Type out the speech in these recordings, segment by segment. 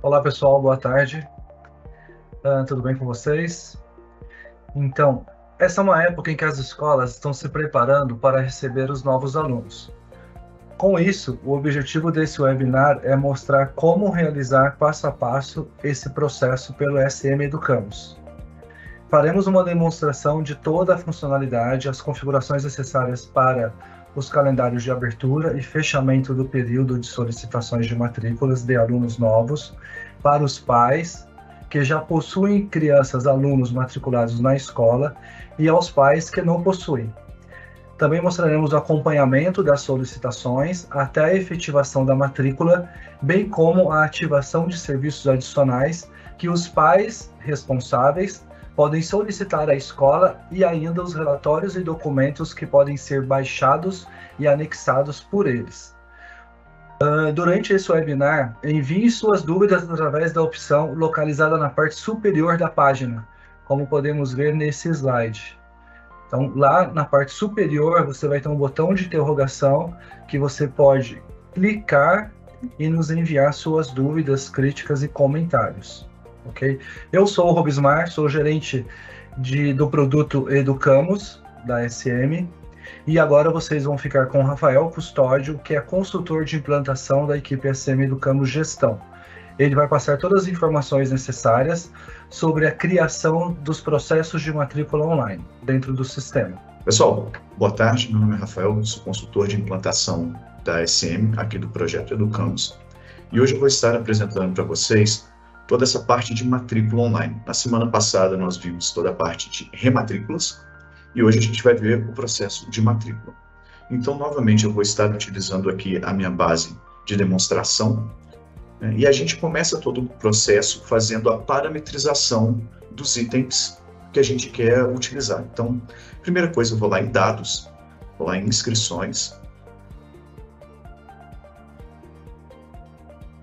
Olá pessoal, boa tarde. Tudo bem com vocês? Então, essa é uma época em que as escolas estão se preparando para receber os novos alunos. Com isso, o objetivo desse webinar é mostrar como realizar passo a passo esse processo pelo SM Educamos. Faremos uma demonstração de toda a funcionalidade, as configurações necessárias para os calendários de abertura e fechamento do período de solicitações de matrículas de alunos novos para os pais que já possuem crianças, alunos matriculados na escola e aos pais que não possuem. Também mostraremos o acompanhamento das solicitações até a efetivação da matrícula, bem como a ativação de serviços adicionais que os pais responsáveis podem solicitar à escola e ainda os relatórios e documentos que podem ser baixados e anexados por eles. Durante esse webinar, envie suas dúvidas através da opção localizada na parte superior da página, como podemos ver nesse slide. Então, lá na parte superior, você vai ter um botão de interrogação que você pode clicar e nos enviar suas dúvidas, críticas e comentários. Ok? Eu sou o Robismar, sou gerente do produto Educamos, da SM, e agora vocês vão ficar com o Rafael Custódio, que é consultor de implantação da equipe SM Educamos Gestão. Ele vai passar todas as informações necessárias sobre a criação dos processos de matrícula online dentro do sistema. Pessoal, boa tarde, meu nome é Rafael, sou consultor de implantação da SM, aqui do projeto Educamos, e hoje eu vou estar apresentando para vocês toda essa parte de matrícula online. Na semana passada nós vimos toda a parte de rematrículas, e hoje a gente vai ver o processo de matrícula. Então, novamente, eu vou estar utilizando aqui a minha base de demonstração, e a gente começa todo o processo fazendo a parametrização dos itens que a gente quer utilizar. Então, primeira coisa, eu vou lá em dados, vou lá em inscrições,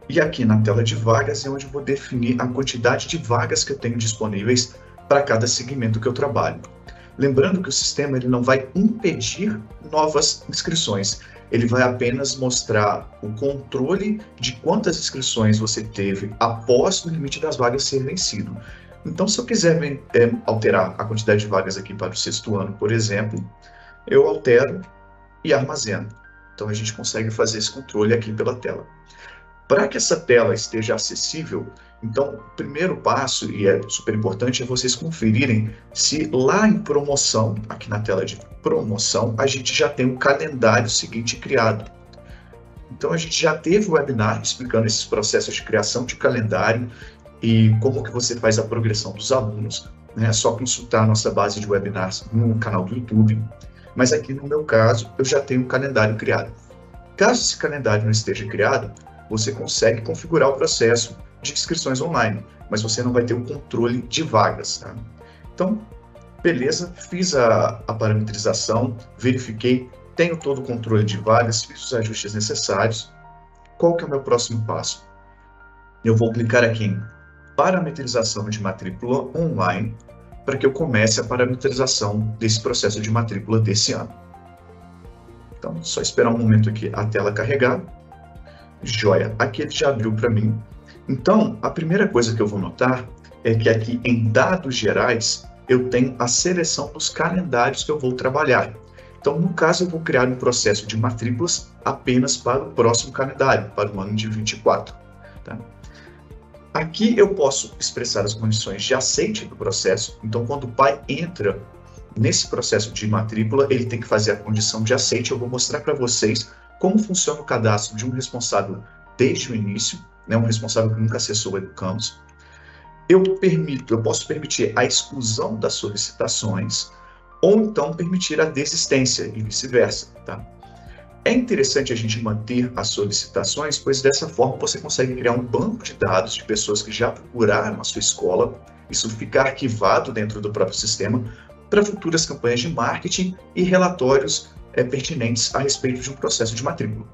e aqui na tela de vagas é onde eu vou definir a quantidade de vagas que eu tenho disponíveis para cada segmento que eu trabalho. Lembrando que o sistema ele não vai impedir novas inscrições, ele vai apenas mostrar o controle de quantas inscrições você teve após o limite das vagas ser vencido. Então, se eu quiser alterar a quantidade de vagas aqui para o 6º ano, por exemplo, eu altero e armazeno. Então, a gente consegue fazer esse controle aqui pela tela. Para que essa tela esteja acessível, então, o primeiro passo, e é super importante, é vocês conferirem se lá em promoção, aqui na tela de promoção, a gente já tem o calendário seguinte criado. Então, a gente já teve o webinar explicando esses processos de criação de calendário e como que você faz a progressão dos alunos. É só consultar a nossa base de webinars no canal do YouTube. Mas aqui, no meu caso, eu já tenho um calendário criado. Caso esse calendário não esteja criado, você consegue configurar o processo de inscrições online, mas você não vai ter o controle de vagas. Tá? Então, beleza, fiz a parametrização, verifiquei, tenho todo o controle de vagas, fiz os ajustes necessários. Qual que é o meu próximo passo? Eu vou clicar aqui em parametrização de matrícula online, para que eu comece a parametrização desse processo de matrícula desse ano. Então, só esperar um momento aqui a tela carregar. Joia, aqui ele já abriu para mim. Então, a primeira coisa que eu vou notar é que aqui em dados gerais, eu tenho a seleção dos calendários que eu vou trabalhar. Então, no caso, eu vou criar um processo de matrículas apenas para o próximo calendário, para o ano de 24. Tá? Aqui eu posso expressar as condições de aceite do processo. Então, quando o pai entra nesse processo de matrícula, ele tem que fazer a condição de aceite. Eu vou mostrar para vocês como funciona o cadastro de um responsável desde o início, né, um responsável que nunca acessou o Educamos. Eu posso permitir a exclusão das solicitações ou então permitir a desistência e vice-versa. Tá? É interessante a gente manter as solicitações, pois dessa forma você consegue criar um banco de dados de pessoas que já procuraram a sua escola, isso fica arquivado dentro do próprio sistema para futuras campanhas de marketing e relatórios pertinentes a respeito de um processo de matrícula.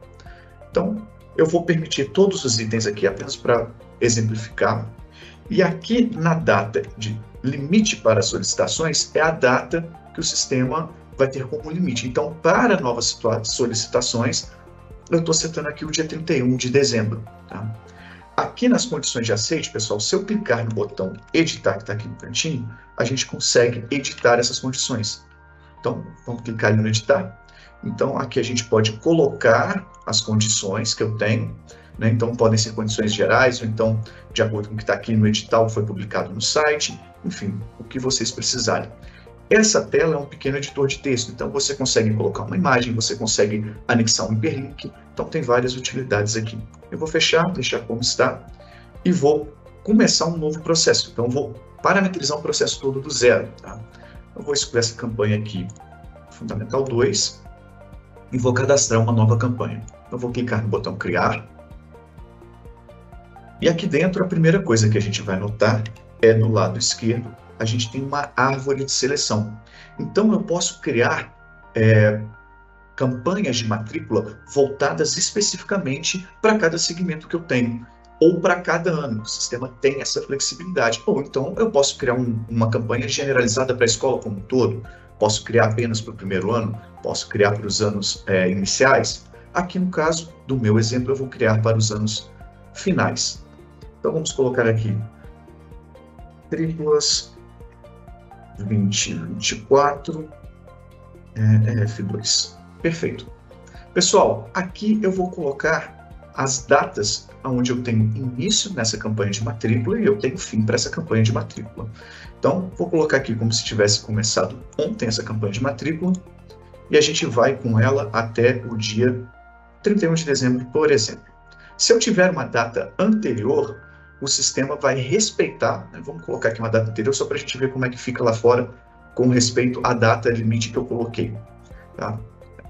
Então, eu vou permitir todos os itens aqui apenas para exemplificar. E aqui na data de limite para solicitações é a data que o sistema vai ter como limite. Então, para novas solicitações, eu estou setando aqui o dia 31 de dezembro. Tá? Aqui nas condições de aceite, pessoal, se eu clicar no botão editar, que está aqui no cantinho, a gente consegue editar essas condições. Então, vamos clicar ali no editar. Então, aqui a gente pode colocar as condições que eu tenho, né? Então, podem ser condições gerais, ou então, de acordo com o que está aqui no edital, foi publicado no site, enfim, o que vocês precisarem. Essa tela é um pequeno editor de texto, então você consegue colocar uma imagem, você consegue anexar um hiperlink, então tem várias utilidades aqui. Eu vou fechar, deixar como está, e vou começar um novo processo. Então, eu vou parametrizar o processo todo do zero. Tá? Eu vou escolher essa campanha aqui, Fundamental 2, e vou cadastrar uma nova campanha. Eu vou clicar no botão Criar. E aqui dentro, a primeira coisa que a gente vai notar é no lado esquerdo, a gente tem uma árvore de seleção. Então, eu posso criar campanhas de matrícula voltadas especificamente para cada segmento que eu tenho, ou para cada ano. O sistema tem essa flexibilidade. Ou então, eu posso criar uma campanha generalizada para a escola como um todo, posso criar apenas para o primeiro ano, posso criar para os anos iniciais. Aqui, no caso do meu exemplo, eu vou criar para os anos finais. Então, vamos colocar aqui matrículas 2024 F2. Perfeito. Pessoal, aqui eu vou colocar as datas onde eu tenho início nessa campanha de matrícula e eu tenho fim para essa campanha de matrícula. Então, vou colocar aqui como se tivesse começado ontem essa campanha de matrícula e a gente vai com ela até o dia 31 de dezembro, por exemplo. Se eu tiver uma data anterior, o sistema vai respeitar, né? Vamos colocar aqui uma data anterior só para a gente ver como é que fica lá fora com respeito à data limite que eu coloquei. Tá?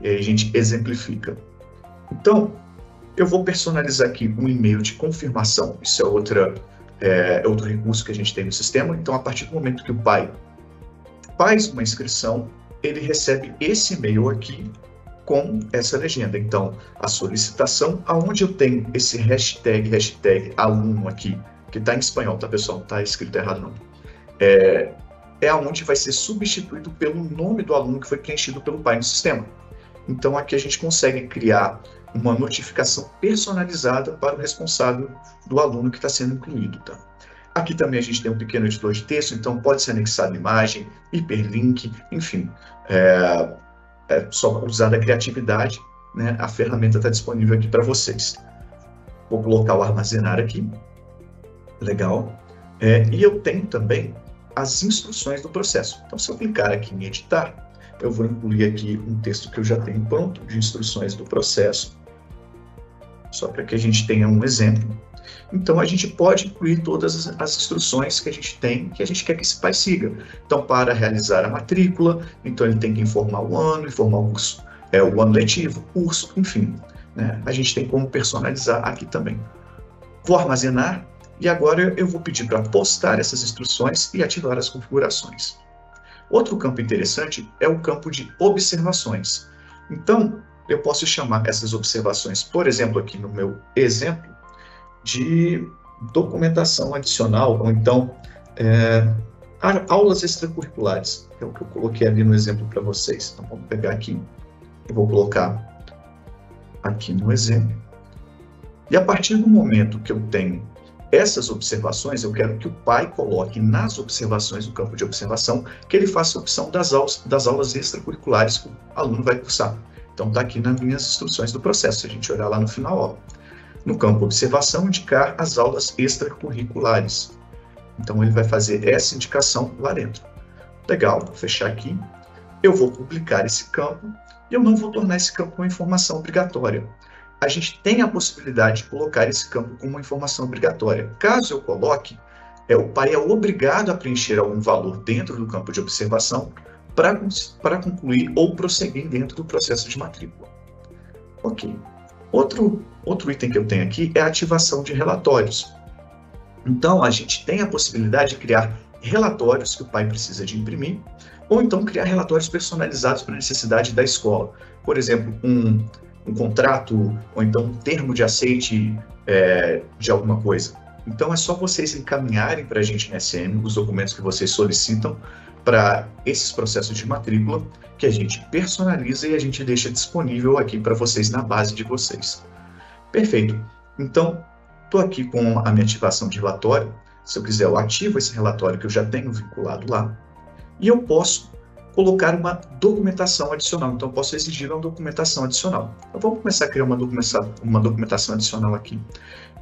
E aí a gente exemplifica. Então, eu vou personalizar aqui um e-mail de confirmação. Isso é outro recurso que a gente tem no sistema. Então, a partir do momento que o pai faz uma inscrição, ele recebe esse e-mail aqui com essa legenda. Então, a solicitação, aonde eu tenho esse hashtag aluno aqui, que está em espanhol, tá, pessoal? Não está escrito errado, não. É aonde vai ser substituído pelo nome do aluno que foi preenchido pelo pai no sistema. Então, aqui a gente consegue criar uma notificação personalizada para o responsável do aluno que está sendo incluído. Tá? Aqui também a gente tem um pequeno editor de texto, então pode ser anexado imagem, hiperlink, enfim. É só usar a criatividade, né? A ferramenta está disponível aqui para vocês. Vou colocar o armazenar aqui. Legal. E eu tenho também as instruções do processo. Então, se eu clicar aqui em editar, eu vou incluir aqui um texto que eu já tenho pronto de instruções do processo, só para que a gente tenha um exemplo. Então, a gente pode incluir todas as instruções que a gente tem, que a gente quer que esse pai siga. Então, para realizar a matrícula, então ele tem que informar o ano, informar o curso, o ano letivo, curso, enfim. Né? A gente tem como personalizar aqui também. Vou armazenar e agora eu vou pedir para postar essas instruções e ativar as configurações. Outro campo interessante é o campo de observações. Então, eu posso chamar essas observações, por exemplo, aqui no meu exemplo, de documentação adicional, ou então aulas extracurriculares, que é o que eu coloquei ali no exemplo para vocês. Então, vamos pegar aqui, eu vou colocar aqui no exemplo. E a partir do momento que eu tenho essas observações, eu quero que o pai coloque nas observações, no campo de observação, que ele faça a opção das aulas extracurriculares que o aluno vai cursar. Então, está aqui nas minhas instruções do processo. Se a gente olhar lá no final, ó, no campo observação, indicar as aulas extracurriculares. Então, ele vai fazer essa indicação lá dentro. Legal, vou fechar aqui. Eu vou publicar esse campo e eu não vou tornar esse campo uma informação obrigatória. A gente tem a possibilidade de colocar esse campo como uma informação obrigatória. Caso eu coloque, o pai é obrigado a preencher algum valor dentro do campo de observação para concluir ou prosseguir dentro do processo de matrícula. Ok. Outro item que eu tenho aqui é a ativação de relatórios. Então, a gente tem a possibilidade de criar relatórios que o pai precisa de imprimir, ou então criar relatórios personalizados para a necessidade da escola. Por exemplo, um contrato, ou então um termo de aceite de alguma coisa. Então, é só vocês encaminharem para a gente no SM os documentos que vocês solicitam para esses processos de matrícula, que a gente personaliza e a gente deixa disponível aqui para vocês na base de vocês. Perfeito. Então, Estou aqui com a minha ativação de relatório. Se eu quiser, eu ativo esse relatório que eu já tenho vinculado lá. E eu posso colocar uma documentação adicional. Então, eu posso exigir uma documentação adicional. Então, vamos começar a criar uma documentação adicional aqui.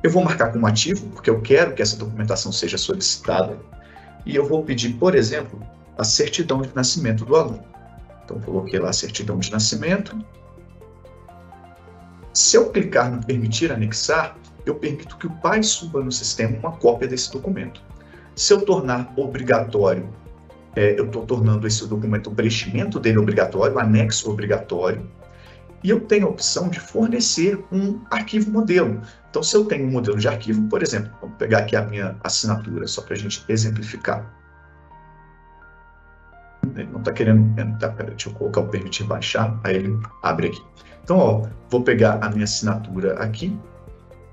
Eu vou marcar como ativo, porque eu quero que essa documentação seja solicitada. E eu vou pedir, por exemplo, a certidão de nascimento do aluno. Então, coloquei lá a certidão de nascimento. Se eu clicar no permitir anexar, eu permito que o pai suba no sistema uma cópia desse documento. Se eu tornar obrigatório, eu estou tornando esse documento, o preenchimento dele obrigatório, o anexo obrigatório, e eu tenho a opção de fornecer um arquivo modelo. Então, se eu tenho um modelo de arquivo, por exemplo, vamos pegar aqui a minha assinatura, só para a gente exemplificar. Ele não está querendo entrar, deixa eu colocar o permitir baixar, aí ele abre aqui. Então, ó, vou pegar a minha assinatura aqui.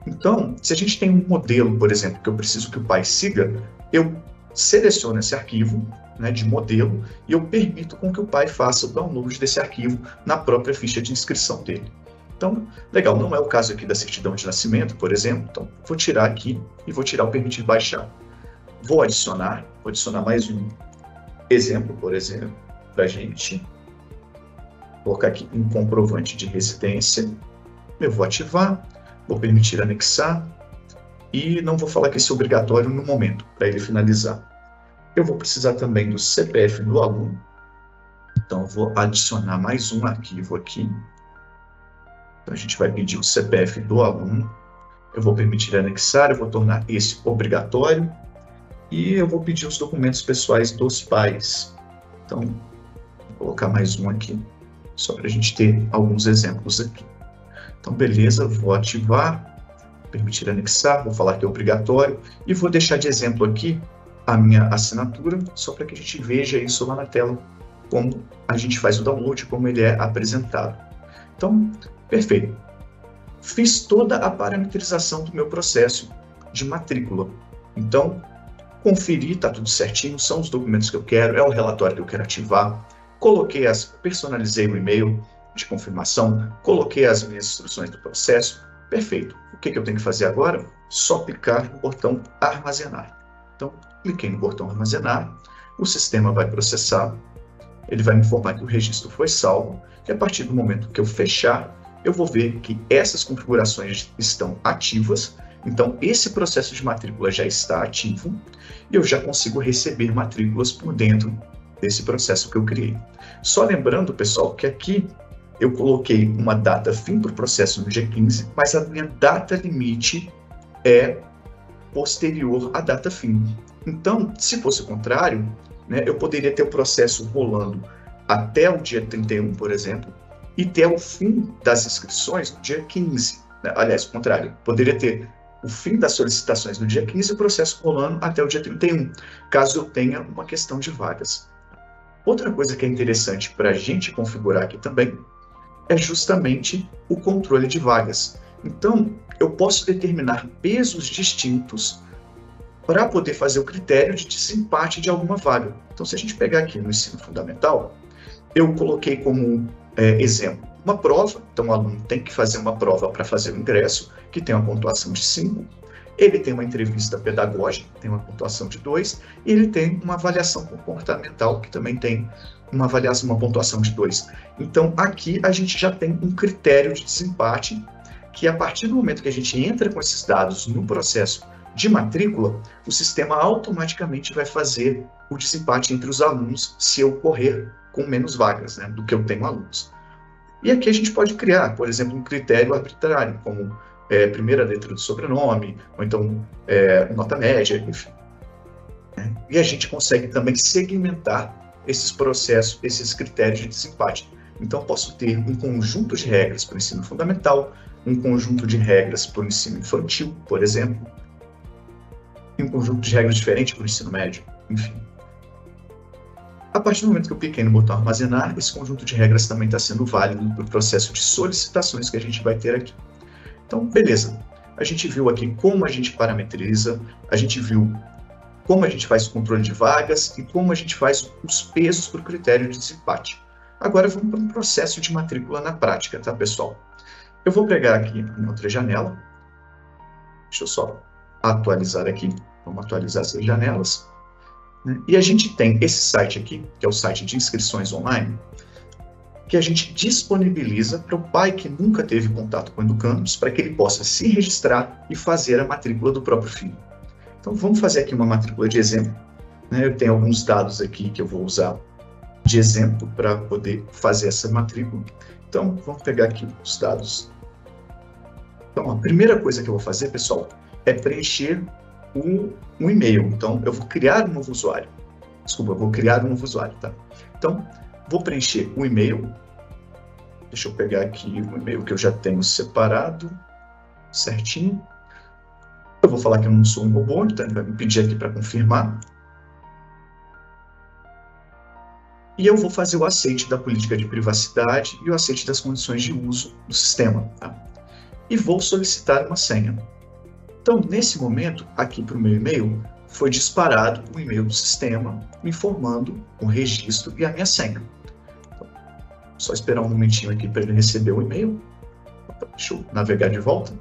Então, se a gente tem um modelo, por exemplo, que eu preciso que o pai siga, eu seleciono esse arquivo, né, de modelo e eu permito com que o pai faça o download desse arquivo na própria ficha de inscrição dele. Então, legal, não é o caso aqui da certidão de nascimento, por exemplo, então vou tirar aqui e vou tirar o permitir baixar. Vou adicionar mais um exemplo, por exemplo, para a gente. Vou colocar aqui um comprovante de residência, eu vou ativar, vou permitir anexar e não vou falar que esse é obrigatório no momento, para ele finalizar. Eu vou precisar também do CPF do aluno, então eu vou adicionar mais um arquivo aqui. Então a gente vai pedir o CPF do aluno, eu vou permitir anexar, eu vou tornar esse obrigatório e eu vou pedir os documentos pessoais dos pais. Então, vou colocar mais um aqui, só para a gente ter alguns exemplos aqui. Então, beleza, vou ativar, permitir anexar, vou falar que é obrigatório e vou deixar de exemplo aqui a minha assinatura, só para que a gente veja isso lá na tela, como a gente faz o download, como ele é apresentado. Então, perfeito. Fiz toda a parametrização do meu processo de matrícula. Então, conferi, está tudo certinho, são os documentos que eu quero, é o relatório que eu quero ativar, personalizei o e-mail de confirmação, coloquei as minhas instruções do processo, perfeito. O que eu tenho que fazer agora? Só clicar no botão armazenar. Então, cliquei no botão armazenar, o sistema vai processar, ele vai me informar que o registro foi salvo, e a partir do momento que eu fechar, eu vou ver que essas configurações estão ativas, então esse processo de matrícula já está ativo, e eu já consigo receber matrículas por dentro desse processo que eu criei. Só lembrando, pessoal, que aqui eu coloquei uma data fim para o processo no dia 15, mas a minha data limite é posterior à data fim. Então, se fosse o contrário, né, eu poderia ter o processo rolando até o dia 31, por exemplo, e ter o fim das inscrições no dia 15. Né? Aliás, o contrário, poderia ter o fim das solicitações no dia 15 e o processo rolando até o dia 31, caso eu tenha uma questão de vagas. Outra coisa que é interessante para a gente configurar aqui também é justamente o controle de vagas. Então, eu posso determinar pesos distintos para poder fazer o critério de desempate de alguma vaga. Então, se a gente pegar aqui no ensino fundamental, eu coloquei como exemplo uma prova. Então, o aluno tem que fazer uma prova para fazer o ingresso, que tem uma pontuação de 5. Ele tem uma entrevista pedagógica, tem uma pontuação de 2. E ele tem uma avaliação comportamental, que também tem uma pontuação de 2. Então, aqui a gente já tem um critério de desempate, que a partir do momento que a gente entra com esses dados no processo de matrícula, o sistema automaticamente vai fazer o desempate entre os alunos se eu ocorrer com menos vagas, né, do que eu tenho alunos. E aqui a gente pode criar, por exemplo, um critério arbitrário, como primeira letra do sobrenome, ou então nota média, enfim. E a gente consegue também segmentar esses processos, esses critérios de desempate. Então, eu posso ter um conjunto de regras para o ensino fundamental, um conjunto de regras para o ensino infantil, por exemplo, e um conjunto de regras diferente para o ensino médio, enfim. A partir do momento que eu cliquei no botão armazenar, esse conjunto de regras também está sendo válido para o processo de solicitações que a gente vai ter aqui. Então, beleza. A gente viu aqui como a gente parametriza, a gente viu como a gente faz o controle de vagas e como a gente faz os pesos para o critério de desempate. Agora vamos para um processo de matrícula na prática, tá, pessoal? Eu vou pegar aqui em outra janela Deixa eu só atualizar aqui. Vamos atualizar essas janelas. E a gente tem esse site aqui, que é o site de inscrições online, que a gente disponibiliza para o pai que nunca teve contato com o Educandos, para que ele possa se registrar e fazer a matrícula do próprio filho. Então, vamos fazer aqui uma matrícula de exemplo. Eu tenho alguns dados aqui que eu vou usar de exemplo para poder fazer essa matrícula. Então, vamos pegar aqui os dados. Então, a primeira coisa que eu vou fazer, pessoal, é preencher um e-mail. Então, eu vou criar um novo usuário. Desculpa, eu vou criar um novo usuário, tá? Então, vou preencher o e-mail. Deixa eu pegar aqui o e-mail que eu já tenho separado, certinho. Eu vou falar que eu não sou um robô, então ele vai me pedir aqui para confirmar. E eu vou fazer o aceite da política de privacidade e o aceite das condições de uso do sistema, tá? E vou solicitar uma senha. Então, nesse momento, aqui para o meu e-mail, foi disparado o e-mail do sistema, me informando o registro e a minha senha. Então, só esperar um momentinho aqui para ele receber o e-mail. Deixa eu navegar de volta.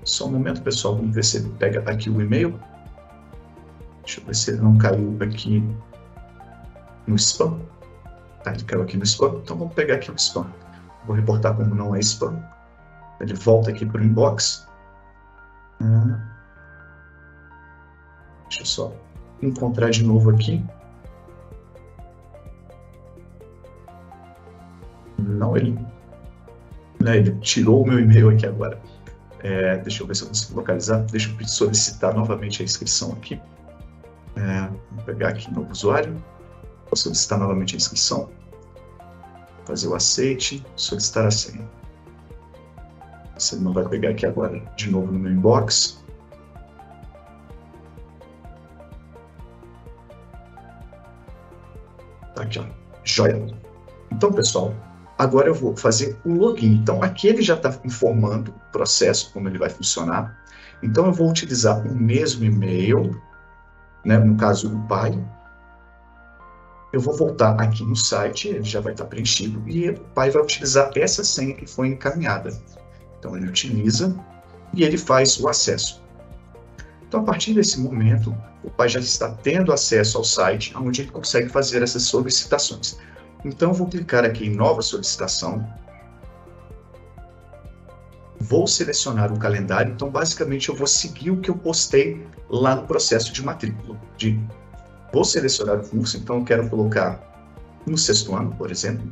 Só um momento, pessoal, vamos ver se ele pega aqui o e-mail. Deixa eu ver se ele não caiu aqui no spam. Tá, ele caiu aqui no spam, então vamos pegar aqui o spam. Vou reportar como não é spam. Ele volta aqui para o inbox. Deixa eu só encontrar de novo aqui. Não, ele tirou o meu e-mail aqui agora. Deixa eu ver se eu consigo localizar. Deixa eu solicitar novamente a inscrição aqui. Vou pegar aqui novo usuário. Vou solicitar novamente a inscrição. Fazer o aceite. Solicitar a senha. Você não vai pegar aqui agora de novo no meu inbox. Tá aqui, ó. Joia. Então, pessoal, agora eu vou fazer o login. Então, aqui ele já está informando o processo, como ele vai funcionar. Então, eu vou utilizar o mesmo e-mail, né, no caso do pai. Eu vou voltar aqui no site, ele já vai estar preenchido, e o pai vai utilizar essa senha que foi encaminhada. Então, ele utiliza e ele faz o acesso. Então, a partir desse momento, o pai já está tendo acesso ao site, onde ele consegue fazer essas solicitações. Então, eu vou clicar aqui em nova solicitação. Vou selecionar o calendário. Então, basicamente, eu vou seguir o que eu postei lá no processo de matrícula. Vou selecionar o curso, então eu quero colocar no 6º ano, por exemplo.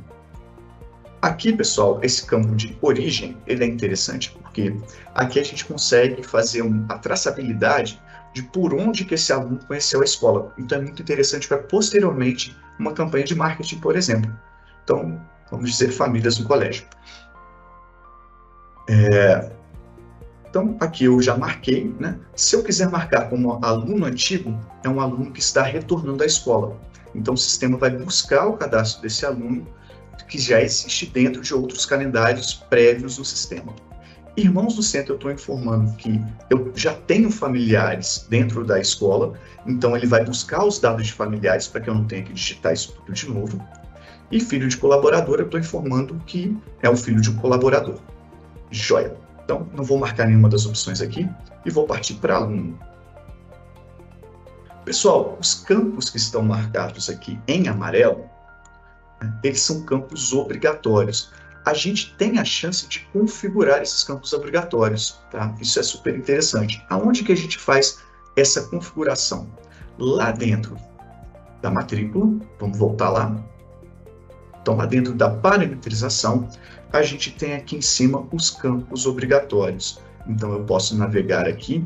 Aqui, pessoal, esse campo de origem, ele é interessante, porque aqui a gente consegue fazer a traçabilidade de por onde que esse aluno conheceu a escola. Então, é muito interessante para, posteriormente, uma campanha de marketing, por exemplo. Então, vamos dizer, famílias no colégio. Então, aqui eu já marquei, né? Se eu quiser marcar como aluno antigo, é um aluno que está retornando à escola. Então, o sistema vai buscar o cadastro desse aluno que já existe dentro de outros calendários prévios do sistema. Irmãos do Centro, eu estou informando que eu já tenho familiares dentro da escola, então ele vai buscar os dados de familiares para que eu não tenha que digitar isso tudo de novo. E filho de colaborador, eu estou informando que é o filho de um colaborador. Joia! Então, não vou marcar nenhuma das opções aqui e vou partir para aluno. Pessoal, os campos que estão marcados aqui em amarelo, eles são campos obrigatórios. A gente tem a chance de configurar esses campos obrigatórios, tá? Isso é super interessante. Aonde que a gente faz essa configuração? Lá dentro da matrícula, vamos voltar lá. Então, lá dentro da parametrização, a gente tem aqui em cima os campos obrigatórios. Então, eu posso navegar aqui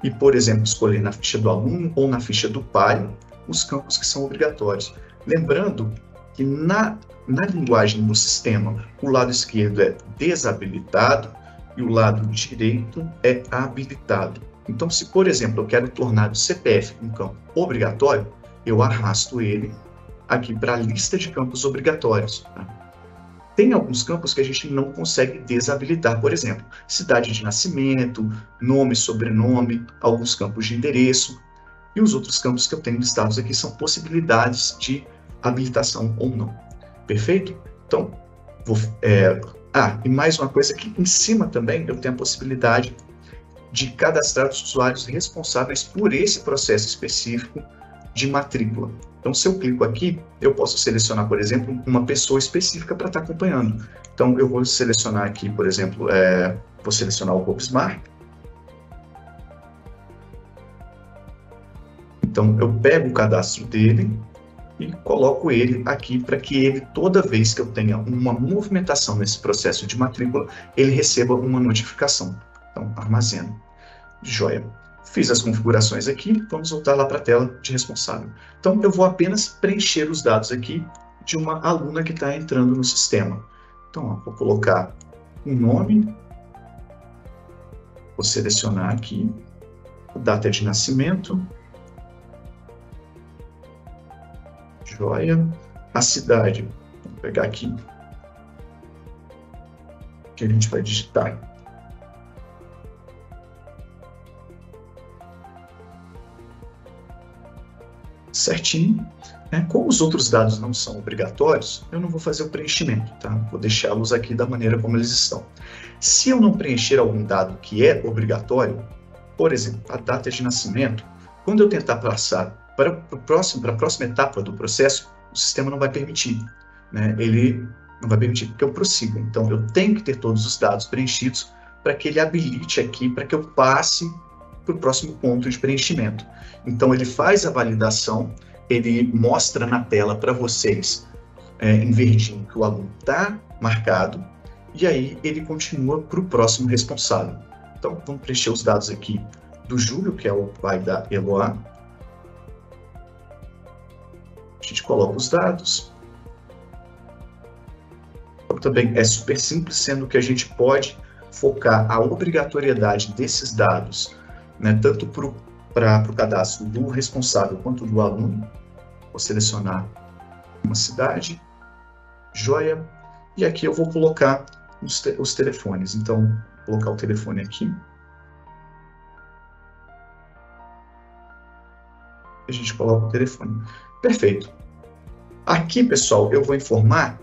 e, por exemplo, escolher na ficha do aluno ou na ficha do pai os campos que são obrigatórios. Lembrando que na linguagem do sistema, o lado esquerdo é desabilitado e o lado direito é habilitado. Então, se, por exemplo, eu quero tornar o CPF um campo obrigatório, eu arrasto ele aqui para a lista de campos obrigatórios. Tá? Tem alguns campos que a gente não consegue desabilitar, por exemplo, cidade de nascimento, nome, sobrenome, alguns campos de endereço, e os outros campos que eu tenho listados aqui são possibilidades de habilitação ou não. Perfeito? Então, e mais uma coisa que em cima também eu tenho a possibilidade de cadastrar os usuários responsáveis por esse processo específico de matrícula. Então, se eu clico aqui, eu posso selecionar, por exemplo, uma pessoa específica para estar acompanhando. Então, eu vou selecionar aqui, por exemplo, vou selecionar o Robsmar. Então, eu pego o cadastro dele e coloco ele aqui para que ele, toda vez que eu tenha uma movimentação nesse processo de matrícula, ele receba uma notificação. Então, armazeno. Joia. Fiz as configurações aqui, vamos voltar lá para a tela de responsável. Então, eu vou apenas preencher os dados aqui de uma aluna que está entrando no sistema. Então, vou colocar um nome, vou selecionar aqui, data de nascimento, joia, a cidade, vou pegar aqui, que a gente vai digitar. Certinho. Como os outros dados não são obrigatórios, eu não vou fazer o preenchimento, tá? Vou deixá-los aqui da maneira como eles estão. Se eu não preencher algum dado que é obrigatório, por exemplo, a data de nascimento, quando eu tentar passar para a próxima etapa do processo, o sistema não vai permitir, né? Ele não vai permitir que eu prossiga. Então, eu tenho que ter todos os dados preenchidos para que ele habilite aqui, para que eu passe para o próximo ponto de preenchimento. Então, ele faz a validação, ele mostra na tela para vocês, em verdinho, que o aluno está marcado, e aí ele continua para o próximo responsável. Então, vamos preencher os dados aqui do Júlio, que é o pai da Eloá. A gente coloca os dados. Então, também é super simples, sendo que a gente pode focar a obrigatoriedade desses dados, né, tanto para o cadastro do responsável quanto do aluno. Vou selecionar uma cidade, joia, e aqui eu vou colocar os telefones. Então, vou colocar o telefone aqui. A gente coloca o telefone. Perfeito. Aqui, pessoal, eu vou informar,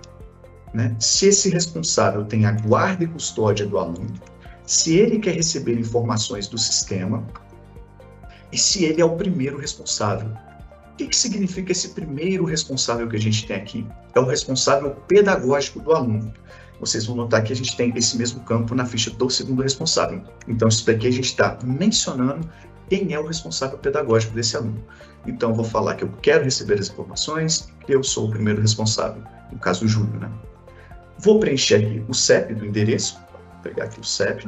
né, se esse responsável tem a guarda e custódia do aluno, se ele quer receber informações do sistema e se ele é o primeiro responsável. O que significa esse primeiro responsável que a gente tem aqui? É o responsável pedagógico do aluno. Vocês vão notar que a gente tem esse mesmo campo na ficha do segundo responsável. Então, isso daqui a gente está mencionando quem é o responsável pedagógico desse aluno. Então, eu vou falar que eu quero receber as informações, que eu sou o primeiro responsável, no caso o Júlio, né? Vou preencher aqui o CEP do endereço, vou pegar aqui o CEP,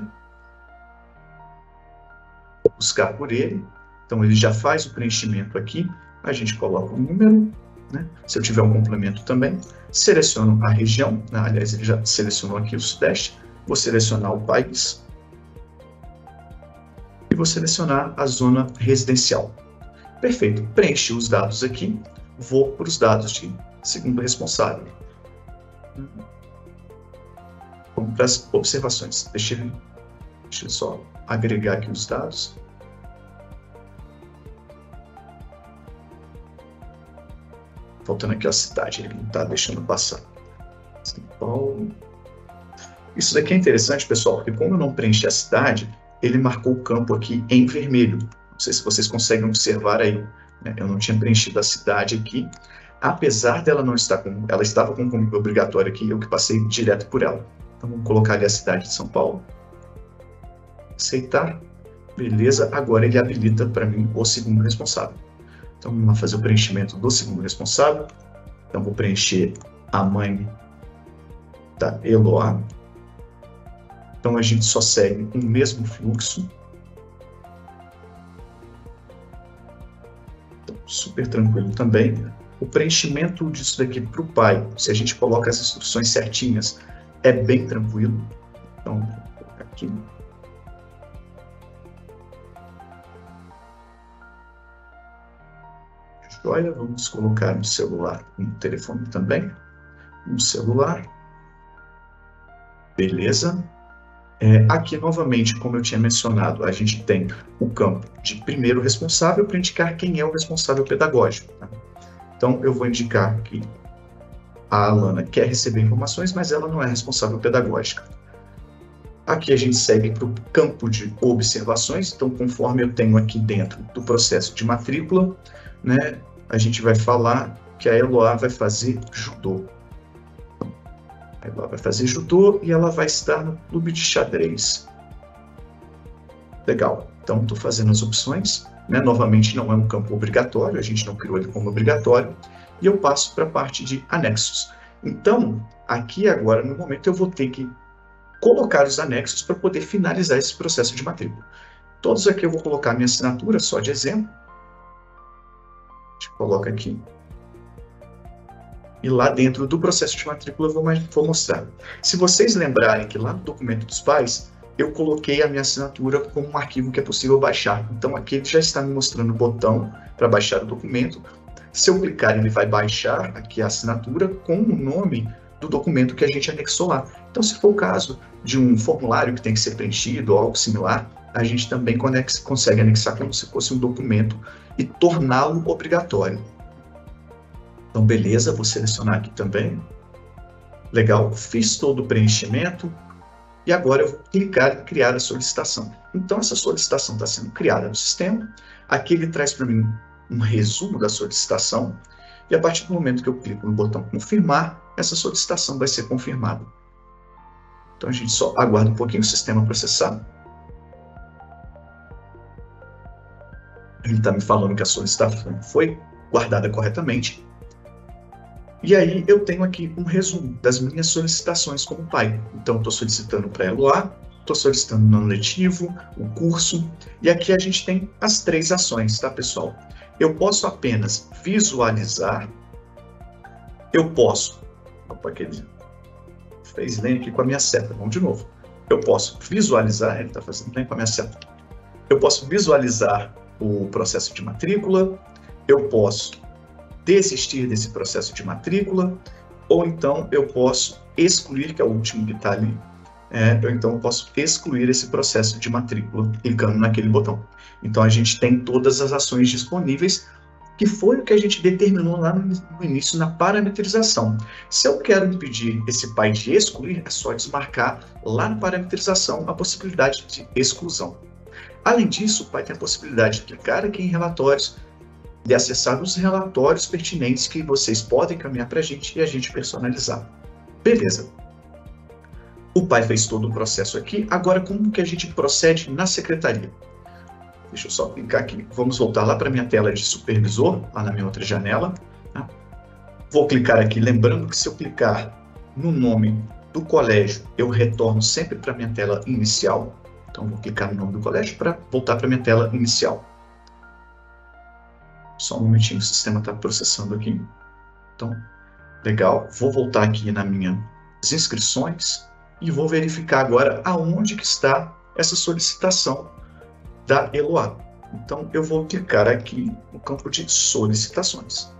vou buscar por ele, então ele já faz o preenchimento aqui, a gente coloca o número, né? Se eu tiver um complemento também, seleciono a região, né? Aliás, ele já selecionou aqui o Sudeste, vou selecionar o país, e vou selecionar a zona residencial. Perfeito, preenchi os dados aqui, vou para os dados de segundo responsável. Vamos para as observações. Deixa eu só agregar aqui os dados. Faltando aqui a cidade, ele não está deixando passar. São Paulo. Isso daqui é interessante, pessoal, porque como eu não preenchi a cidade, ele marcou o campo aqui em vermelho. Não sei se vocês conseguem observar aí, né? Eu não tinha preenchido a cidade aqui, apesar dela não estar com... Ela estava com o obrigatório aqui, eu que passei direto por ela. Então, vamos colocar ali a cidade de São Paulo. Aceitar. Beleza, agora ele habilita para mim o segundo responsável. Então, vamos lá fazer o preenchimento do segundo responsável. Então, vou preencher a mãe da Eloá. Então, a gente só segue o mesmo fluxo. Então, super tranquilo também. O preenchimento disso daqui para o pai, se a gente coloca as instruções certinhas, é bem tranquilo. Então, vou colocar aqui. Joia, vamos colocar no celular, no telefone também. No celular. Beleza. Aqui, novamente, como eu tinha mencionado, a gente tem o campo de primeiro responsável para indicar quem é o responsável pedagógico. Tá? Então, eu vou indicar aqui a Alana quer receber informações, mas ela não é responsável pedagógica. Aqui a gente segue para o campo de observações, então conforme eu tenho aqui dentro do processo de matrícula, né, a gente vai falar que a Eloá vai fazer judô. A Eloá vai fazer judô e ela vai estar no clube de xadrez. Legal, então estou fazendo as opções, né? Novamente não é um campo obrigatório, a gente não criou ele como obrigatório, e eu passo para a parte de anexos. Então, aqui agora, no momento, eu vou ter que colocar os anexos para poder finalizar esse processo de matrícula. Todos aqui eu vou colocar minha assinatura, só de exemplo. A gente coloca aqui. E lá dentro do processo de matrícula eu vou mostrar. Se vocês lembrarem que lá no documento dos pais, eu coloquei a minha assinatura como um arquivo que é possível baixar. Então aqui ele já está me mostrando o botão para baixar o documento. Se eu clicar, ele vai baixar aqui a assinatura com o nome do documento que a gente anexou lá. Então, se for o caso de um formulário que tem que ser preenchido ou algo similar, a gente também consegue anexar como se fosse um documento e torná-lo obrigatório. Então, beleza, vou selecionar aqui também. Legal, fiz todo o preenchimento e agora eu vou clicar em criar a solicitação. Então, essa solicitação está sendo criada no sistema. Aqui ele traz para mim um resumo da solicitação e a partir do momento que eu clico no botão confirmar, essa solicitação vai ser confirmada. Então a gente só aguarda um pouquinho o sistema processar. Ele está me falando que a solicitação foi guardada corretamente. E aí eu tenho aqui um resumo das minhas solicitações como pai. Então estou solicitando para a Eloá, estou solicitando no ano letivo, o curso, e aqui a gente tem as 3 ações, tá, pessoal? Eu posso apenas visualizar, eu posso... Opa, aquele fez lane aqui com a minha seta, vamos de novo. Eu posso visualizar, ele está fazendo lane com a minha seta. Eu posso visualizar o processo de matrícula, eu posso desistir desse processo de matrícula, ou então eu posso excluir, que é o último que está ali, então eu posso excluir esse processo de matrícula clicando naquele botão. Então a gente tem todas as ações disponíveis, que foi o que a gente determinou lá no início na parametrização. Se eu quero impedir esse pai de excluir, é só desmarcar lá na parametrização a possibilidade de exclusão. Além disso, o pai tem a possibilidade de clicar aqui em relatórios, de acessar os relatórios pertinentes que vocês podem encaminhar para a gente e a gente personalizar. Beleza. O pai fez todo o processo aqui, agora como que a gente procede na secretaria? Deixa eu só clicar aqui, vamos voltar lá para a minha tela de supervisor, lá na minha outra janela. Tá? Vou clicar aqui, lembrando que se eu clicar no nome do colégio, eu retorno sempre para a minha tela inicial. Então, vou clicar no nome do colégio para voltar para a minha tela inicial. Só um momentinho, o sistema está processando aqui. Então, legal. Vou voltar aqui nas minhas inscrições e vou verificar agora aonde que está essa solicitação da Eloá. Então, eu vou clicar aqui no campo de solicitações.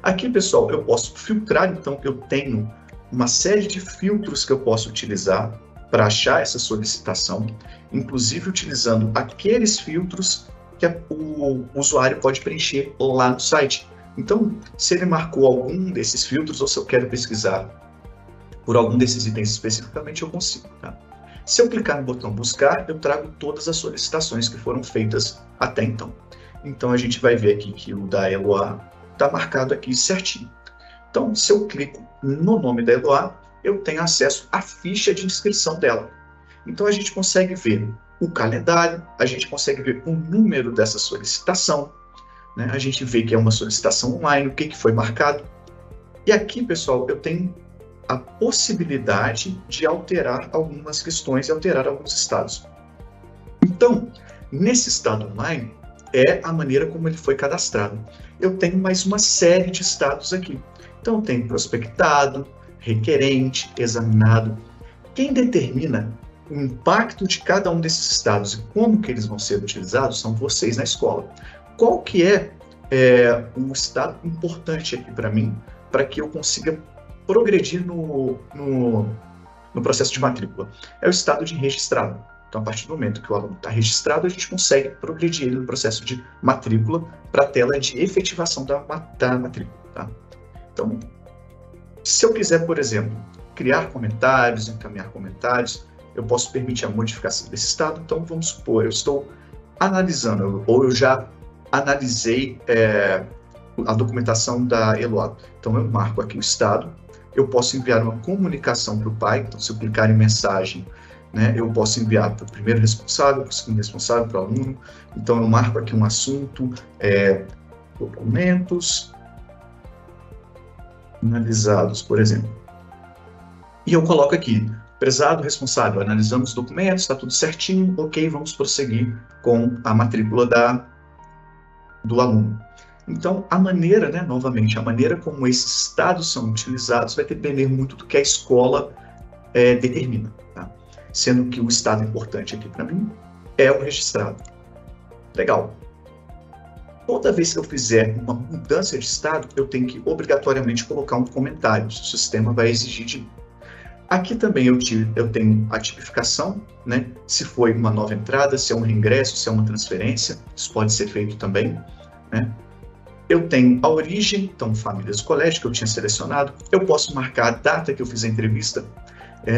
Aqui, pessoal, eu posso filtrar, então, eu tenho uma série de filtros que eu posso utilizar para achar essa solicitação, inclusive utilizando aqueles filtros que o usuário pode preencher lá no site. Então, se ele marcou algum desses filtros, ou se eu quero pesquisar por algum desses itens especificamente, eu consigo. Tá? Se eu clicar no botão buscar, eu trago todas as solicitações que foram feitas até então. Então, a gente vai ver aqui que o da Eloá está marcado aqui certinho. Então, se eu clico no nome da Eloá, eu tenho acesso à ficha de inscrição dela. Então, a gente consegue ver o calendário, a gente consegue ver o número dessa solicitação, né? A gente vê que é uma solicitação online, o que foi marcado. E aqui, pessoal, eu tenho a possibilidade de alterar algumas questões e alterar alguns estados. Então, nesse estado online, é a maneira como ele foi cadastrado. Eu tenho mais uma série de estados aqui. Então, tem prospectado, requerente, examinado. Quem determina o impacto de cada um desses estados e como que eles vão ser utilizados são vocês na escola. Qual que é um estado importante aqui para mim, para que eu consiga progredir no processo de matrícula? É o estado de registrado. Então, a partir do momento que o aluno está registrado, a gente consegue progredir ele no processo de matrícula para a tela de efetivação da matrícula. Tá? Então, Se eu quiser, por exemplo, criar comentários, encaminhar comentários, eu posso permitir a modificação desse estado. Então, vamos supor, eu estou analisando, ou eu já analisei a documentação da Eloá. Então, eu marco aqui o estado, eu posso enviar uma comunicação para o pai. Então, se eu clicar em mensagem, né, eu posso enviar para o primeiro responsável, para o segundo responsável, para o aluno. Então, eu marco aqui um assunto, documentos analisados, por exemplo. E eu coloco aqui, prezado responsável, analisamos os documentos, está tudo certinho, ok, vamos prosseguir com a matrícula do aluno. Então, a maneira, né, novamente, a maneira como esses dados são utilizados vai depender muito do que a escola determina, tá? Sendo que o estado importante aqui para mim é o registrado. Legal. Toda vez que eu fizer uma mudança de estado, eu tenho que obrigatoriamente colocar um comentário. O sistema vai exigir de mim. Aqui também eu tenho a tipificação, né? Se foi uma nova entrada, se é um reingresso, se é uma transferência, isso pode ser feito também, né? Eu tenho a origem, então famílias do colégio que eu tinha selecionado. Eu posso marcar a data que eu fiz a entrevista.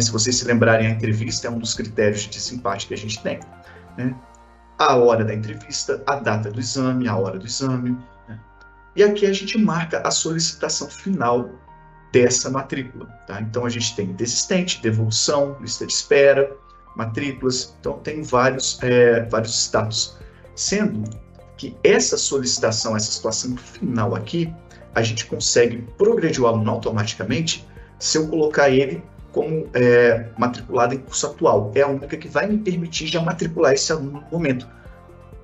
Se vocês se lembrarem, a entrevista é um dos critérios de desempate que a gente tem, né? A hora da entrevista, a data do exame, a hora do exame, né? E aqui a gente marca a solicitação final dessa matrícula, tá? Então a gente tem desistente, devolução, lista de espera, matrículas. Então tem vários status, sendo que essa solicitação, essa situação final aqui, a gente consegue progredir o aluno automaticamente se eu colocar ele como matriculado em curso atual. É a única que vai me permitir já matricular esse aluno no momento.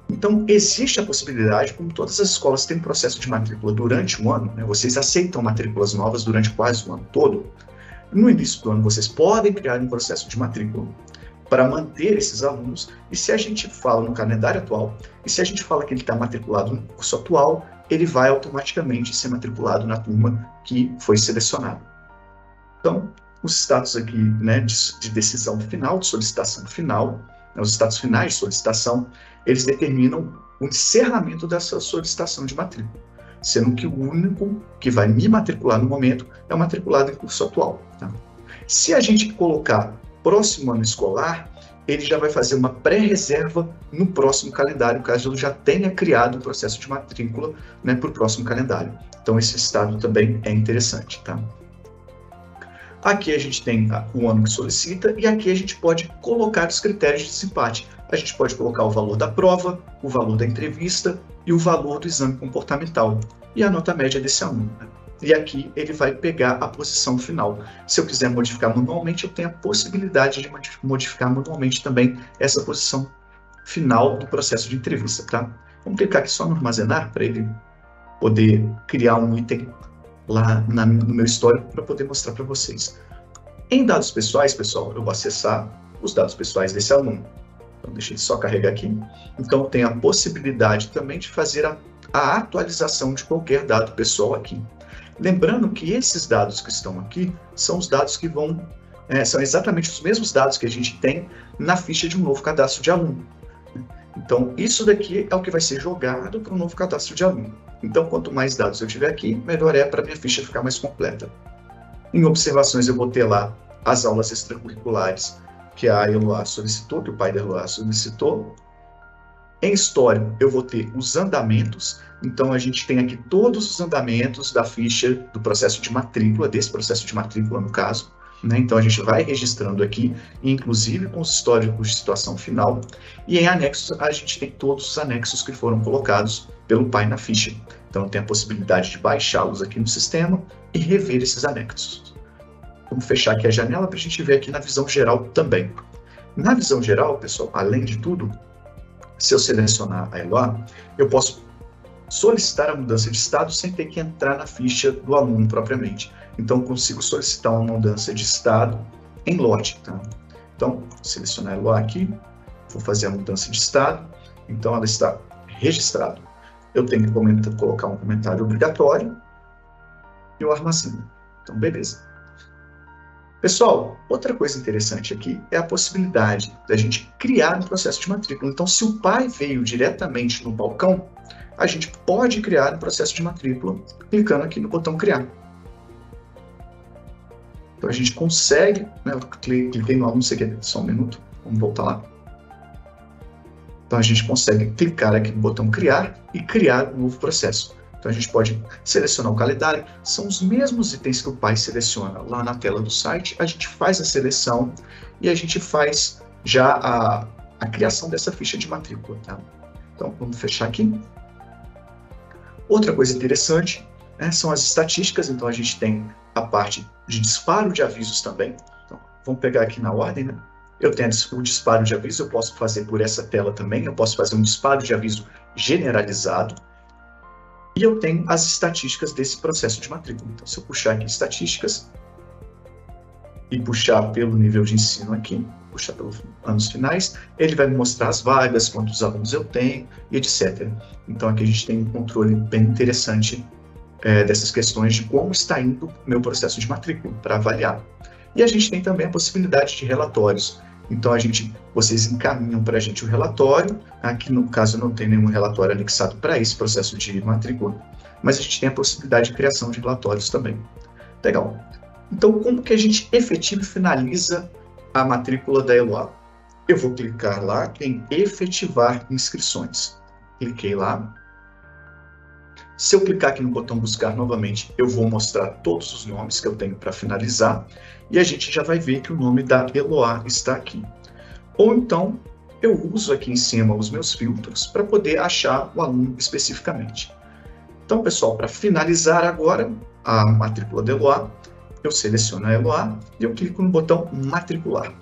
Então, existe a possibilidade, como todas as escolas têm processo de matrícula durante um ano, né, vocês aceitam matrículas novas durante quase o ano todo. No início do ano, vocês podem criar um processo de matrícula para manter esses alunos. E se a gente fala no calendário atual, e se a gente fala que ele está matriculado no curso atual, ele vai automaticamente ser matriculado na turma que foi selecionada. Então, os status aqui, né, de decisão final, de solicitação final, né, os status finais de solicitação, eles determinam o encerramento dessa solicitação de matrícula, sendo que o único que vai me matricular no momento é o matriculado em curso atual, tá? Se a gente colocar próximo ano escolar, ele já vai fazer uma pré-reserva no próximo calendário, caso eu já tenha criado o processo de matrícula, né, para o próximo calendário. Então, esse estado também é interessante, tá? Aqui a gente tem o ano que solicita e aqui a gente pode colocar os critérios de desempate. A gente pode colocar o valor da prova, o valor da entrevista e o valor do exame comportamental e a nota média desse aluno, né? E aqui ele vai pegar a posição final. Se eu quiser modificar manualmente, eu tenho a possibilidade de modificar manualmente também essa posição final do processo de entrevista, tá? Vamos clicar aqui só no armazenar para ele poder criar um item lá no meu histórico para poder mostrar para vocês. Em dados pessoais, pessoal, eu vou acessar os dados pessoais desse aluno. Então, deixa ele só carregar aqui. Então, tem a possibilidade também de fazer a atualização de qualquer dado pessoal aqui. Lembrando que esses dados que estão aqui são os dados que são exatamente os mesmos dados que a gente tem na ficha de um novo cadastro de aluno. Então, isso daqui é o que vai ser jogado para um novo cadastro de aluno. Então, quanto mais dados eu tiver aqui, melhor é para a minha ficha ficar mais completa. Em observações, eu vou ter lá as aulas extracurriculares que a Eloá solicitou, que o pai da Eloá solicitou. Em história, eu vou ter os andamentos. Então, a gente tem aqui todos os andamentos da ficha do processo de matrícula, desse processo de matrícula, no caso, né? Então, a gente vai registrando aqui, inclusive com os históricos de situação final. E em anexos, a gente tem todos os anexos que foram colocados pelo pai na ficha. Então, tem a possibilidade de baixá-los aqui no sistema e rever esses anexos. Vamos fechar aqui a janela para a gente ver aqui na visão geral também. Na visão geral, pessoal, além de tudo, se eu selecionar a Eloá, eu posso solicitar a mudança de estado sem ter que entrar na ficha do aluno propriamente. Então, eu consigo solicitar uma mudança de estado em lote, tá? Então, selecionar a Eloá aqui, vou fazer a mudança de estado, então ela está registrada. Eu tenho que colocar um comentário obrigatório e eu armazeno. Então, beleza. Pessoal, outra coisa interessante aqui é a possibilidade da gente criar um processo de matrícula. Então, se o pai veio diretamente no balcão, a gente pode criar um processo de matrícula clicando aqui no botão criar. Então a gente consegue, né, eu cliquei no aluno, só um minuto, vamos voltar lá. Então a gente consegue clicar aqui no botão criar e criar um novo processo. Então a gente pode selecionar o calendário, são os mesmos itens que o pai seleciona lá na tela do site, a gente faz a seleção e a gente faz já a criação dessa ficha de matrícula. Tá? Então vamos fechar aqui. Outra coisa interessante, né, são as estatísticas, então a gente tem a parte de disparo de avisos também. Então, vamos pegar aqui na ordem, né? Eu tenho o disparo de aviso, eu posso fazer por essa tela também, eu posso fazer um disparo de aviso generalizado, e eu tenho as estatísticas desse processo de matrícula. Então, se eu puxar aqui estatísticas, e puxar pelo nível de ensino aqui, puxar pelos anos finais, ele vai me mostrar as vagas, quantos alunos eu tenho, e etc. Então, aqui a gente tem um controle bem interessante dessas questões de como está indo o meu processo de matrícula, para avaliar. E a gente tem também a possibilidade de relatórios. Então, vocês encaminham para a gente o relatório. Aqui, no caso, não tem nenhum relatório anexado para esse processo de matrícula, mas a gente tem a possibilidade de criação de relatórios também. Legal. Então, como que a gente efetiva e finaliza a matrícula da Eloá? Eu vou clicar lá em efetivar inscrições. Cliquei lá. Se eu clicar aqui no botão buscar novamente, eu vou mostrar todos os nomes que eu tenho para finalizar e a gente já vai ver que o nome da Eloá está aqui. Ou então, eu uso aqui em cima os meus filtros para poder achar o aluno especificamente. Então, pessoal, para finalizar agora a matrícula da Eloá, eu seleciono a Eloá e eu clico no botão matricular.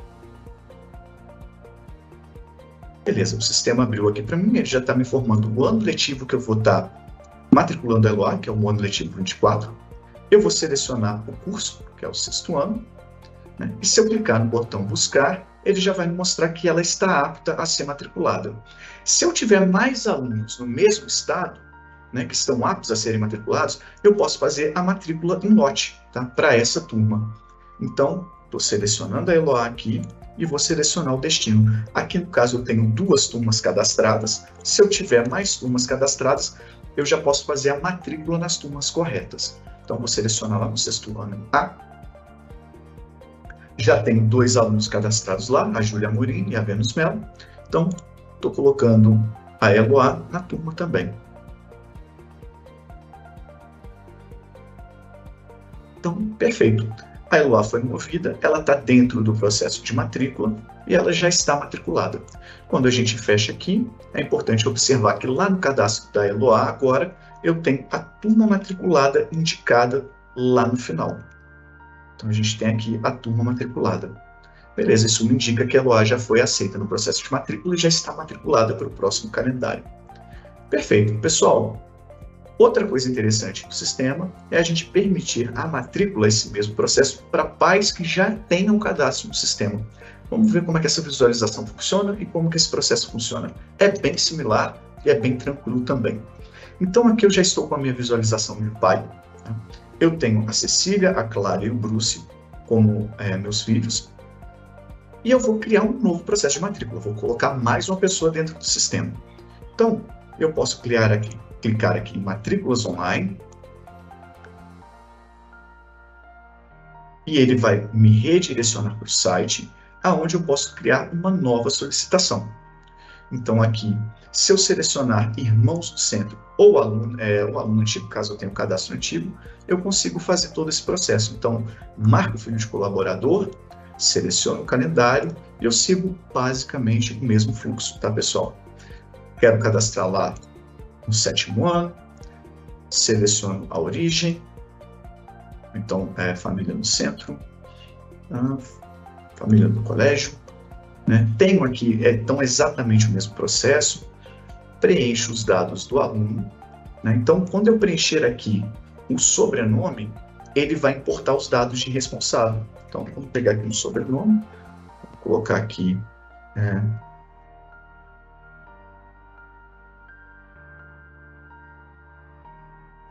Beleza, o sistema abriu aqui para mim, ele já está me informando o ano letivo que eu vou estar matriculando a Eloá, que é o ano letivo 24. Eu vou selecionar o curso, que é o 6º ano, né? E se eu clicar no botão buscar, ele já vai me mostrar que ela está apta a ser matriculada. Se eu tiver mais alunos no mesmo estado, né, que estão aptos a serem matriculados, eu posso fazer a matrícula em lote, tá? Para essa turma. Então, estou selecionando a Eloá aqui e vou selecionar o destino. Aqui, no caso, eu tenho 2 turmas cadastradas. Se eu tiver mais turmas cadastradas, eu já posso fazer a matrícula nas turmas corretas. Então, vou selecionar lá no 6º ano A. Já tenho 2 alunos cadastrados lá, a Júlia Amorim e a Vênus Mello. Então, estou colocando a Eloá na turma também. Então, perfeito. A Eloá foi movida, ela está dentro do processo de matrícula e ela já está matriculada. Quando a gente fecha aqui, é importante observar que lá no cadastro da Eloá, agora, eu tenho a turma matriculada indicada lá no final. Então, a gente tem aqui a turma matriculada. Beleza, isso me indica que a Eloá já foi aceita no processo de matrícula e já está matriculada para o próximo calendário. Perfeito. Pessoal, outra coisa interessante do sistema é a gente permitir a matrícula, esse mesmo processo, para pais que já tenham cadastro no sistema. Vamos ver como é que essa visualização funciona e como que esse processo funciona. É bem similar e é bem tranquilo também. Então aqui eu já estou com a minha visualização de pai. Tá? Eu tenho a Cecília, a Clara e o Bruce como meus filhos. E eu vou criar um novo processo de matrícula. Eu vou colocar mais uma pessoa dentro do sistema. Então, eu posso clicar aqui em matrículas online. E ele vai me redirecionar para o site, aonde eu posso criar uma nova solicitação. Então aqui, se eu selecionar irmãos do centro ou o aluno antigo, caso eu tenha um cadastro antigo, eu consigo fazer todo esse processo. Então, marco o filho de colaborador, seleciono o calendário e eu sigo basicamente o mesmo fluxo, tá, pessoal? Quero cadastrar lá no 7º ano, seleciono a origem, então família no centro, família no colégio, né? Tenho aqui, então, exatamente o mesmo processo, preencho os dados do aluno, né? Então, quando eu preencher aqui o sobrenome, ele vai importar os dados de responsável. Então, vamos pegar aqui um sobrenome, vou colocar aqui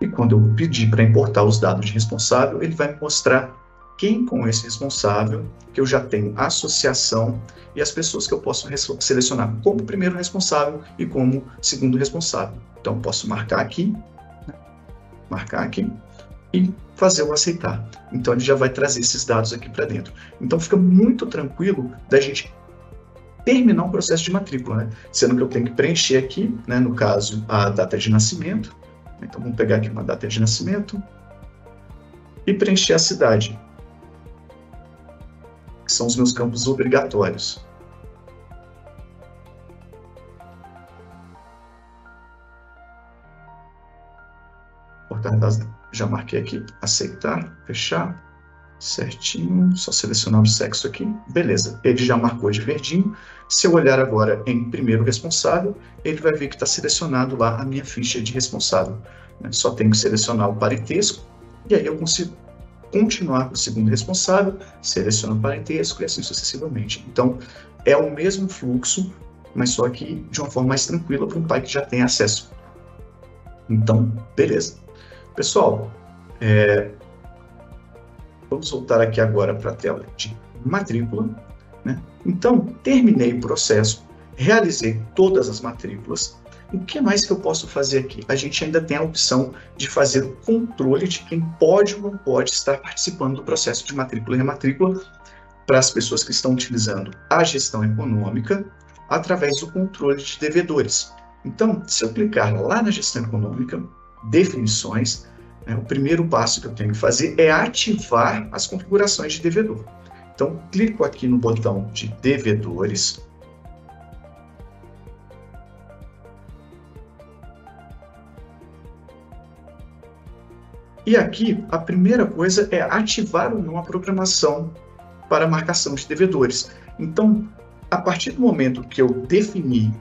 e quando eu pedir para importar os dados de responsável, ele vai me mostrar quem com esse responsável, que eu já tenho associação e as pessoas que eu posso selecionar como primeiro responsável e como segundo responsável. Então, posso marcar aqui, e fazer o aceitar. Então ele já vai trazer esses dados aqui para dentro. Então fica muito tranquilo da gente terminar um processo de matrícula, né? Sendo que eu tenho que preencher aqui, né, no caso, a data de nascimento. Então vamos pegar aqui uma data de nascimento e preencher a cidade, que são os meus campos obrigatórios. Já marquei aqui, aceitar, fechar, certinho, só selecionar o sexo aqui, beleza, ele já marcou de verdinho. Se eu olhar agora em primeiro responsável, ele vai ver que está selecionado lá a minha ficha de responsável, né? Só tenho que selecionar o parentesco, e aí eu consigo continuar com o segundo responsável, seleciono o parentesco e assim sucessivamente. Então, é o mesmo fluxo, mas só que de uma forma mais tranquila para um pai que já tem acesso. Então, beleza. Pessoal, vamos voltar aqui agora para a tela de matrícula, né? Então, terminei o processo, realizei todas as matrículas. O que mais que eu posso fazer aqui? A gente ainda tem a opção de fazer o controle de quem pode ou não pode estar participando do processo de matrícula e rematrícula para as pessoas que estão utilizando a gestão econômica através do controle de devedores. Então, se eu clicar lá na gestão econômica, definições, o primeiro passo que eu tenho que fazer é ativar as configurações de devedor. Então, clico aqui no botão de devedores. E aqui, a primeira coisa é ativar ou não a programação para marcação de devedores. Então, a partir do momento que eu definir,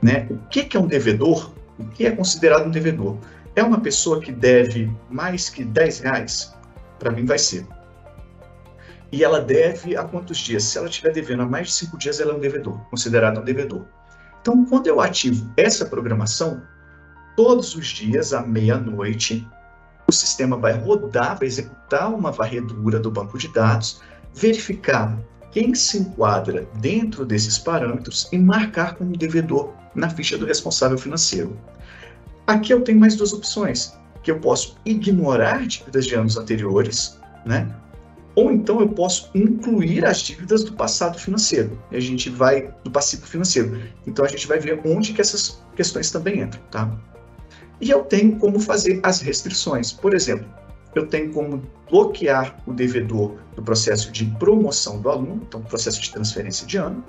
né, o que é um devedor, o que é considerado um devedor, é uma pessoa que deve mais que R$10? Para mim vai ser. E ela deve a quantos dias? Se ela estiver devendo a mais de 5 dias, ela é um devedor, considerado um devedor. Então, quando eu ativo essa programação, todos os dias, à meia-noite, o sistema vai rodar, vai executar uma varredura do banco de dados, verificar quem se enquadra dentro desses parâmetros e marcar como devedor na ficha do responsável financeiro. Aqui eu tenho mais duas opções, que eu posso ignorar dívidas de anos anteriores, né? Ou então eu posso incluir as dívidas do passado financeiro. E a gente vai do passivo financeiro. Então a gente vai ver onde que essas questões também entram, tá? E eu tenho como fazer as restrições. Por exemplo, eu tenho como bloquear o devedor do processo de promoção do aluno, então processo de transferência de ano,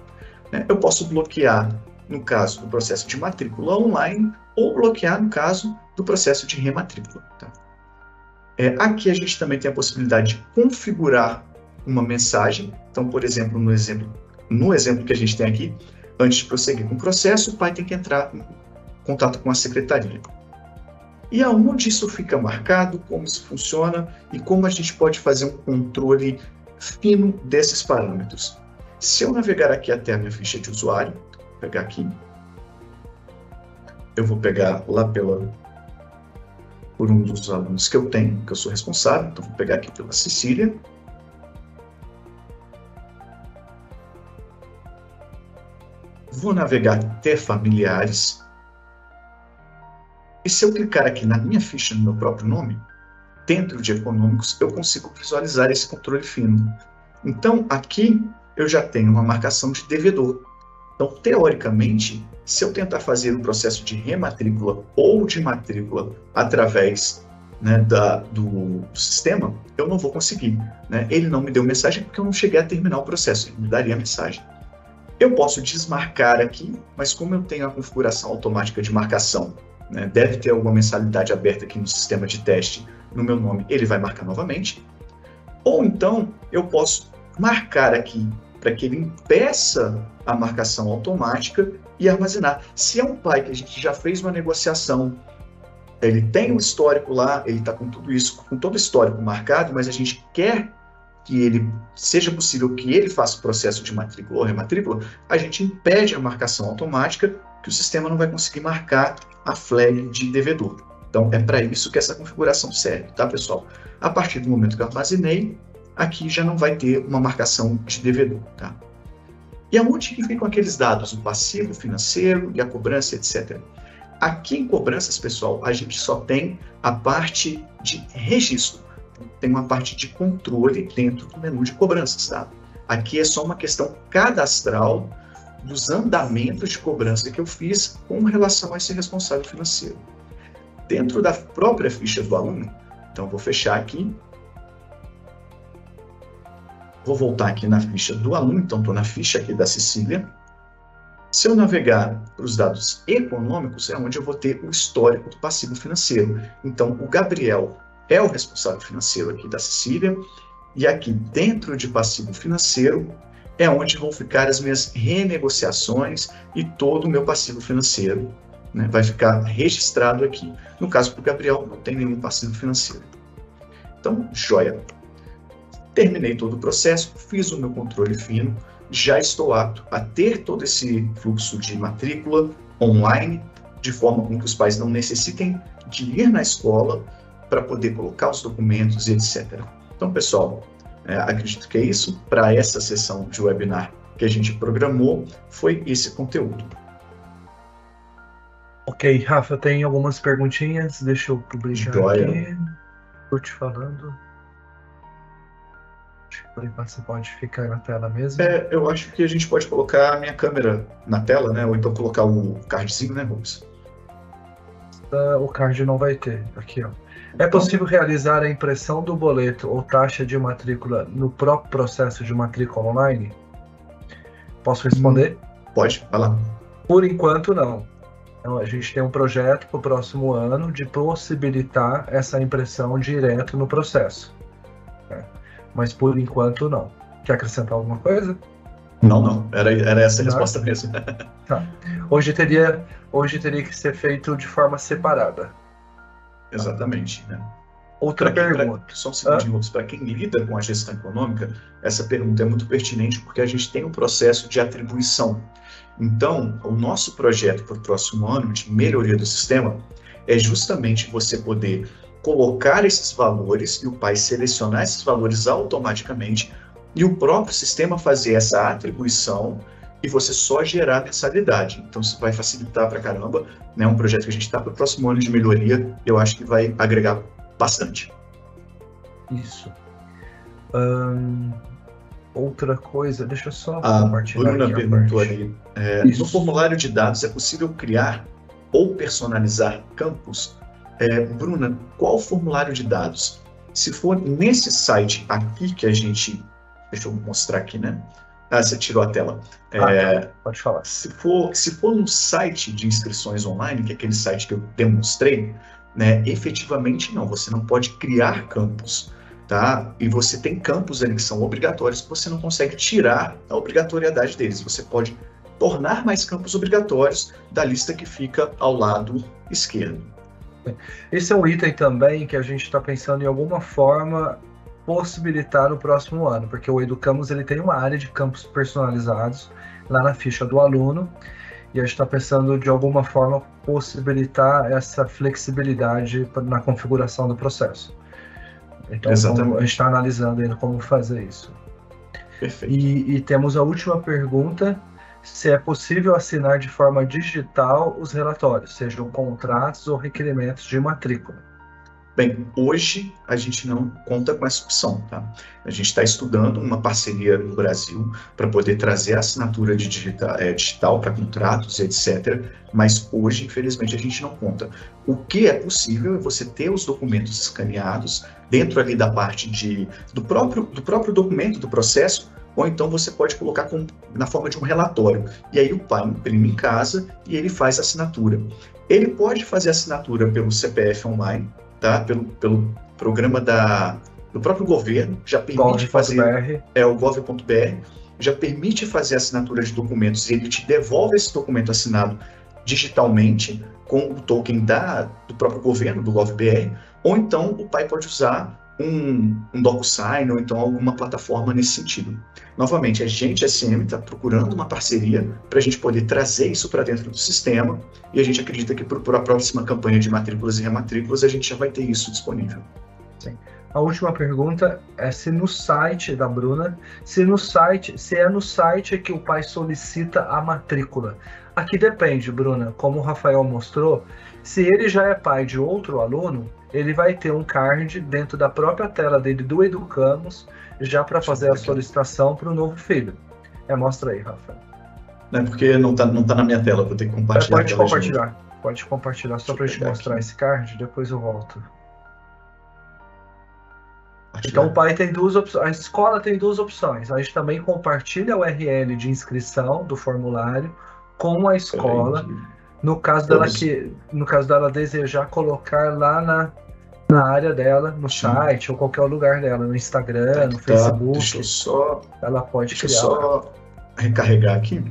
né? Eu posso bloquear no caso do processo de matrícula online, ou bloquear no caso do processo de rematrícula. Tá? Aqui a gente também tem a possibilidade de configurar uma mensagem. Então, por exemplo, no exemplo que a gente tem aqui, antes de prosseguir com o processo, o pai tem que entrar em contato com a secretaria. E aonde isso fica marcado, como isso funciona e como a gente pode fazer um controle fino desses parâmetros. Se eu navegar aqui até a minha ficha de usuário, vou pegar aqui, eu vou pegar lá por um dos alunos que eu tenho, que eu sou responsável, então vou pegar aqui pela Cecília. Vou navegar até familiares. E se eu clicar aqui na minha ficha, no meu próprio nome, dentro de econômicos, eu consigo visualizar esse controle fino. Então, aqui eu já tenho uma marcação de devedor. Então, teoricamente, se eu tentar fazer um processo de rematrícula ou de matrícula através, né, do sistema, eu não vou conseguir. Né? Ele não me deu mensagem porque eu não cheguei a terminar o processo, ele me daria a mensagem. Eu posso desmarcar aqui, mas como eu tenho a configuração automática de marcação, né, deve ter alguma mensalidade aberta aqui no sistema de teste no meu nome, ele vai marcar novamente. Ou então, eu posso marcar aqui para que ele impeça a marcação automática e armazenar. Se é um pai que a gente já fez uma negociação, ele tem um histórico lá, ele está com tudo isso, com todo o histórico marcado, mas a gente quer que ele seja possível que ele faça o processo de matrícula ou rematrícula, a gente impede a marcação automática, que o sistema não vai conseguir marcar a flag de devedor. Então, é para isso que essa configuração serve, tá, pessoal? A partir do momento que eu armazenei, aqui já não vai ter uma marcação de devedor, tá? E aonde que ficam aqueles dados, o passivo financeiro e a cobrança, etc. Aqui em cobranças, pessoal, a gente só tem a parte de registro. Tem uma parte de controle dentro do menu de cobranças, tá? Aqui é só uma questão cadastral dos andamentos de cobrança que eu fiz com relação a esse responsável financeiro. Dentro da própria ficha do aluno, então eu vou fechar aqui. Vou voltar aqui na ficha do aluno, então estou na ficha aqui da Cecília. Se eu navegar para os dados econômicos, é onde eu vou ter o histórico do passivo financeiro. Então, o Gabriel é o responsável financeiro aqui da Cecília, e aqui dentro de passivo financeiro é onde vão ficar as minhas renegociações e todo o meu passivo financeiro, né, vai ficar registrado aqui. No caso do Gabriel, não tem nenhum passivo financeiro. Então, joia. Terminei todo o processo, fiz o meu controle fino, já estou apto a ter todo esse fluxo de matrícula online, de forma com que os pais não necessitem de ir na escola para poder colocar os documentos e etc. Então, pessoal, acredito que é isso. Para essa sessão de webinar que a gente programou, foi esse conteúdo. Ok, Rafa, tem algumas perguntinhas, deixa eu publicar aqui. Estou te falando. Acho que por enquanto você pode ficar na tela mesmo. Eu acho que a gente pode colocar a minha câmera na tela, né? Ou então colocar o cardzinho, né, Rubens? O card não vai ter, aqui, ó. É possível realizar a impressão do boleto ou taxa de matrícula no próprio processo de matrícula online? Posso responder? Pode, vai lá. Por enquanto, não. Então, a gente tem um projeto para o próximo ano de possibilitar essa impressão direto no processo. Mas por enquanto, não. Quer acrescentar alguma coisa? Não. Era essa a resposta mesmo. Tá. Hoje teria que ser feito de forma separada. Exatamente, né? Outra pergunta. Só um segundinho, para quem lida com a gestão econômica, essa pergunta é muito pertinente porque a gente tem um processo de atribuição. Então, o nosso projeto para o próximo ano de melhoria do sistema é justamente você poder colocar esses valores e o pai selecionar esses valores automaticamente e o próprio sistema fazer essa atribuição e você só gerar mensalidade. Então, isso vai facilitar pra caramba, né? Um projeto que a gente está para o próximo ano de melhoria, eu acho que vai agregar bastante. Isso. Outra coisa, deixa eu só compartilhar. A Bruna perguntou ali, no formulário de dados é possível criar ou personalizar campos? Bruna, qual formulário de dados? Se for nesse site aqui que a gente... Deixa eu mostrar aqui, né? Você tirou a tela. Pode falar. Se for no site de inscrições online, que é aquele site que eu demonstrei, né, efetivamente não, você não pode criar campos, tá? E você tem campos ali que são obrigatórios que você não consegue tirar a obrigatoriedade deles. Você pode tornar mais campos obrigatórios da lista que fica ao lado esquerdo. Esse é um item também que a gente está pensando em alguma forma possibilitar no próximo ano, porque o Educamos ele tem uma área de campos personalizados lá na ficha do aluno e a gente está pensando de alguma forma possibilitar essa flexibilidade na configuração do processo. Então a gente está analisando ainda como fazer isso. Perfeito. E temos a última pergunta, se é possível assinar de forma digital os relatórios, sejam contratos ou requerimentos de matrícula. Bem, hoje a gente não conta com essa opção, tá? A gente está estudando uma parceria no Brasil para poder trazer a assinatura digital para contratos, etc. Mas hoje, infelizmente, a gente não conta. O que é possível é você ter os documentos escaneados dentro ali da parte do próprio documento do processo, ou então você pode colocar na forma de um relatório. E aí o pai imprime em casa e ele faz a assinatura. Ele pode fazer a assinatura pelo CPF online, tá? Pelo programa do próprio governo, já permite fazer o gov.br, já permite fazer a assinatura de documentos e ele te devolve esse documento assinado digitalmente com o token do próprio governo, do gov.br, ou então o pai pode usar um DocuSign ou então alguma plataforma nesse sentido. Novamente, a gente, SM, está procurando uma parceria para a gente poder trazer isso para dentro do sistema e a gente acredita que para a próxima campanha de matrículas e rematrículas a gente já vai ter isso disponível. Sim. A última pergunta é se no site da Bruna, se é no site que o pai solicita a matrícula. Aqui depende, Bruna, como o Rafael mostrou, se ele já é pai de outro aluno, ele vai ter um card dentro da própria tela dele do Educamos, já para fazer a solicitação para o novo filho. Mostra aí, Rafael. Não é porque não tá na minha tela, vou ter que compartilhar. Pode compartilhar só para a gente mostrar aqui esse card, depois eu volto. Então o pai tem duas opções, a escola tem duas opções. A gente também compartilha a URL de inscrição do formulário com a escola, no caso dela desejar colocar lá na área dela, no site ou qualquer lugar dela, no Instagram, no Facebook. Ela pode criar. Deixa eu só recarregar aqui.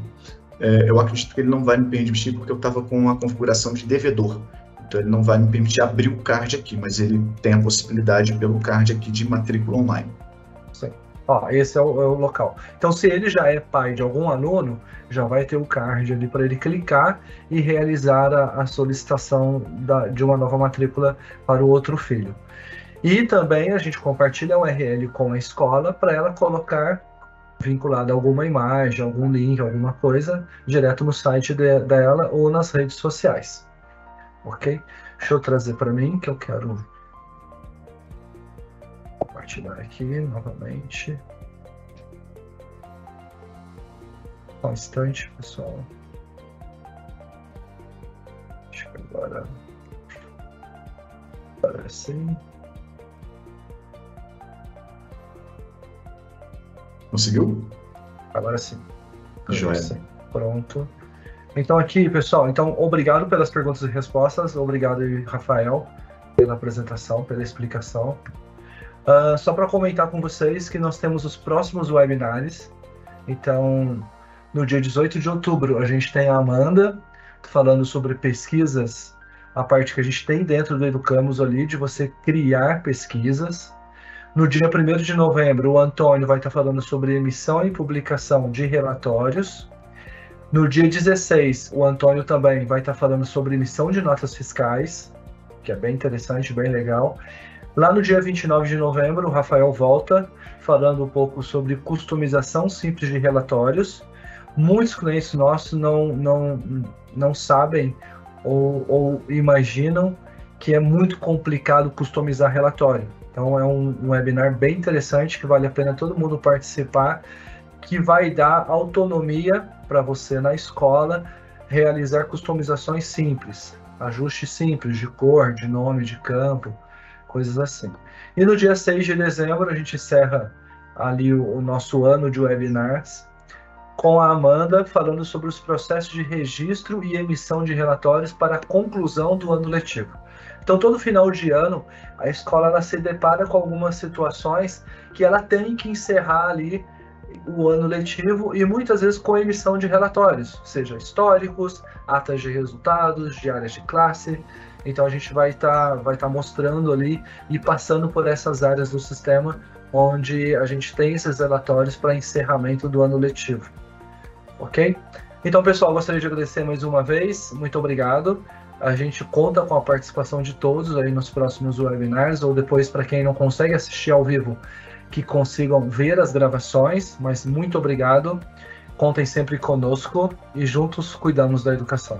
Eu acredito que ele não vai me permitir porque eu estava com a configuração de devedor. Então ele não vai me permitir abrir o card aqui, mas ele tem a possibilidade pelo card aqui de matrícula online. Sim. Esse é o local. Então se ele já é pai de algum aluno, já vai ter o card ali para ele clicar e realizar a solicitação de uma nova matrícula para o outro filho. E também a gente compartilha a URL com a escola para ela colocar vinculada a alguma imagem, algum link, alguma coisa, direto no site dela ou nas redes sociais. Ok? Deixa eu trazer para mim, que eu quero compartilhar aqui novamente. Só um instante, pessoal. Acho que agora sim. Conseguiu? Agora sim. Joia. Pronto. Então aqui, pessoal, obrigado pelas perguntas e respostas, obrigado, Rafael, pela apresentação, pela explicação. Só para comentar com vocês que nós temos os próximos webinars. Então, no dia 18 de outubro, a gente tem a Amanda falando sobre pesquisas, a parte que a gente tem dentro do Educamos ali, de você criar pesquisas. No dia 1º de novembro, o Antônio vai estar falando sobre emissão e publicação de relatórios. No dia 16, o Antônio também vai estar falando sobre emissão de notas fiscais, que é bem interessante, bem legal. Lá no dia 29 de novembro, o Rafael volta falando um pouco sobre customização simples de relatórios. Muitos clientes nossos não sabem ou imaginam que é muito complicado customizar relatório. Então é um webinar bem interessante que vale a pena todo mundo participar, que vai dar autonomia para você na escola realizar customizações simples, ajustes simples de cor, de nome, de campo, coisas assim. E no dia 6 de dezembro a gente encerra ali o nosso ano de webinars com a Amanda falando sobre os processos de registro e emissão de relatórios para a conclusão do ano letivo. Então todo final de ano a escola ela se depara com algumas situações que ela tem que encerrar ali o ano letivo e muitas vezes com emissão de relatórios, seja históricos, atas de resultados, diárias de classe. Então a gente vai estar mostrando ali e passando por essas áreas do sistema onde a gente tem esses relatórios para encerramento do ano letivo. Ok? Então, pessoal, gostaria de agradecer mais uma vez, muito obrigado. A gente conta com a participação de todos aí nos próximos webinars, ou depois, para quem não consegue assistir ao vivo, que consigam ver as gravações, mas muito obrigado. Contem sempre conosco e juntos cuidamos da educação.